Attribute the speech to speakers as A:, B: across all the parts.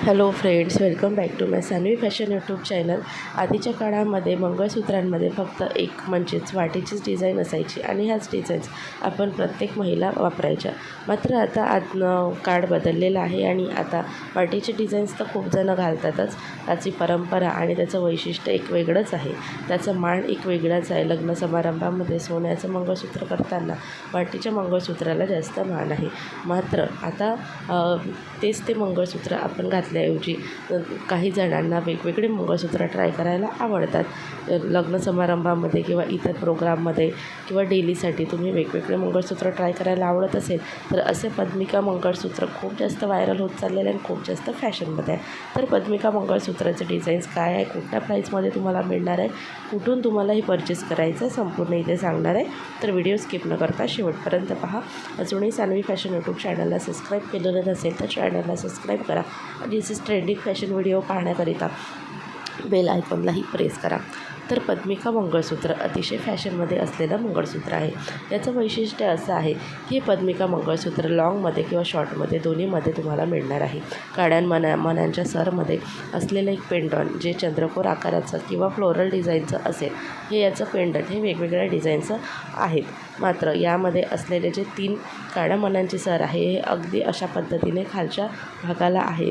A: Hello friends, welcome back to my Sanvi fashion YouTube channel. आधीच्या काळामध्ये मंगळसूत्रांमध्ये फक्त एक म्हणजेच वाटीचीच डिझाईन असायची आणि ह्याच डिझाईन्स आपण प्रत्येक महिला वापरायच्या. मात्र आता काळ बदललेला आहे आणि आता वाटीचे डिझाईन्स तर खूप जणं घालतातच. त्याची परंपरा आणि त्याचं वैशिष्ट्य एक वेगळंच आहे. त्याचा मान एक वेगळाच आहे. लग्न समारंभामध्ये सोन्याचं मंगळसूत्र करताना वाटीच्या मंगळसूत्राला जास्त मान आहे. मात्र आता तेच ते मंगळसूत्र आपण घातल्याऐवजी काही जणांना वेगवेगळे मंगळसूत्र ट्राय करायला आवडतात. लग्न समारंभामध्ये किंवा इतर प्रोग्राममध्ये किंवा डेलीसाठी तुम्ही वेगवेगळे मंगळसूत्र ट्राय करायला आवडत असेल तर असे पद्मिका मंगळसूत्र खूप जास्त व्हायरल होत चाललेले आणि खूप जास्त फॅशनमध्ये आहे. तर पद्मिका मंगळसूत्राचे डिझाईन्स काय आहे, कुठल्या प्राईसमध्ये तुम्हाला मिळणार आहे, कुठून तुम्हाला हे परचेस करायचं आहे, संपूर्ण इथे सांगणार आहे. तर व्हिडिओ स्किप न करता शेवटपर्यंत पहा. अजूनही सानवी फॅशन यूट्यूब चॅनलला सबस्क्राईब केलेलं नसेल तर चॅनलला सबस्क्राईब करा आणि असेच ट्रेंडिंग फॅशन व्हिडिओ पाहण्याकरिता बेल आयकॉनलाही प्रेस करा. तर पद्मिका मंगळसूत्र अतिशय फॅशनमध्ये असलेलं मंगळसूत्र आहे. याचं वैशिष्ट्य असं आहे की पद्मिका मंगळसूत्र लॉंगमध्ये किंवा शॉर्टमध्ये दोन्हीमध्ये तुम्हाला मिळणार आहे. काड्या मण्यांच्या सरमध्ये असलेलं एक पेंडंट जे चंद्रकोर आकाराचं किंवा फ्लोरल डिझाईनचं असेल, हे याचं पेंडंट हे वेगवेगळ्या डिझाईनचं आहेत. मात्र यामध्ये असलेले जे 3 काड्या मण्यांचे सर आहे हे अगदी अशा पद्धतीने खालच्या भागाला आहे,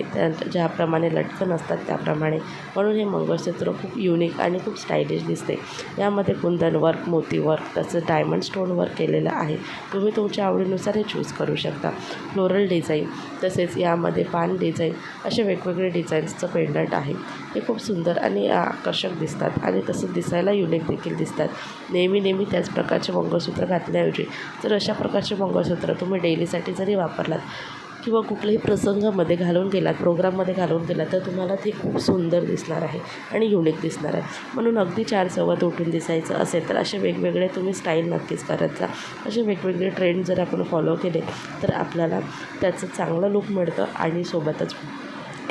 A: ज्याप्रमाणे लटकन असतात त्याप्रमाणे. म्हणून हे मंगळसूत्र खूप युनिक आणि खूप स्टायलिश दिसते. यामध्ये कुंदन वर्क, मोती वर्क तसं डायमंड स्टोन वर्क केलेलं आहे. तुम्ही तुमच्या आवडीनुसार हे चूज करू शकता. फ्लोरल डिझाईन तसेच यामध्ये पान डिझाईन असे वेगवेगळे डिझाईन्सचं पेंडंट आहे. हे खूप सुंदर आणि आकर्षक दिसतात आणि तसं दिसायला युनिक देखील दिसतात. नेहमी त्याच प्रकारचे मंगळसूत्र घातल्याऐवजी जर अशा प्रकारचे मंगळसूत्र तुम्ही डेलीसाठी जरी वापरलात किंवा कुठल्याही प्रसंगामध्ये घालून गेलात, प्रोग्राममध्ये घालून गेलात तर तुम्हाला ते खूप सुंदर दिसणार आहे आणि युनिक दिसणार आहे. म्हणून अगदी 4 चौघात उठून दिसायचं असेल तर असे वेगवेगळे तुम्ही स्टाईल नक्कीच करत जा. असे वेगवेगळे ट्रेंड जर आपण फॉलो केले तर आपल्याला त्याचं चांगलं लूक मिळतं आणि सोबतच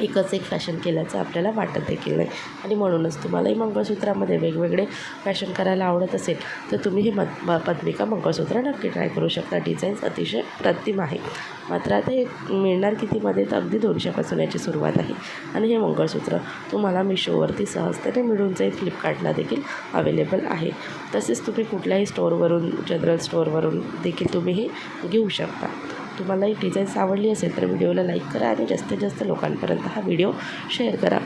A: एकच एक फॅशन केल्याचं आपल्याला वाटत देखील नाही. आणि म्हणूनच तुम्हालाही मंगळसूत्रामध्ये वेगवेगळे फॅशन करायला आवडत असेल तर तुम्ही हे पद्मिका मंगळसूत्र नक्की ट्राय करू शकता. डिझाईन्स अतिशय प्रतिम आहे. मात्र आता हे मिळणार कितीमध्ये तर अगदी 200पासून याची सुरुवात आहे. आणि हे मंगळसूत्र तुम्हाला मिशोवरती सहजतेने मिळून जाईल. फ्लिपकार्टला देखील अवेलेबल आहे. तसेच तुम्ही कुठल्याही स्टोअरवरून, जनरल स्टोअरवरून देखील तुम्ही हे घेऊ शकता. तुम्हाला ही डिझाईन्स आवडली असेल तर व्हिडिओला लाईक करा आणि जास्तीत जास्त लोकांपर्यंत हा व्हिडिओ शेअर करा.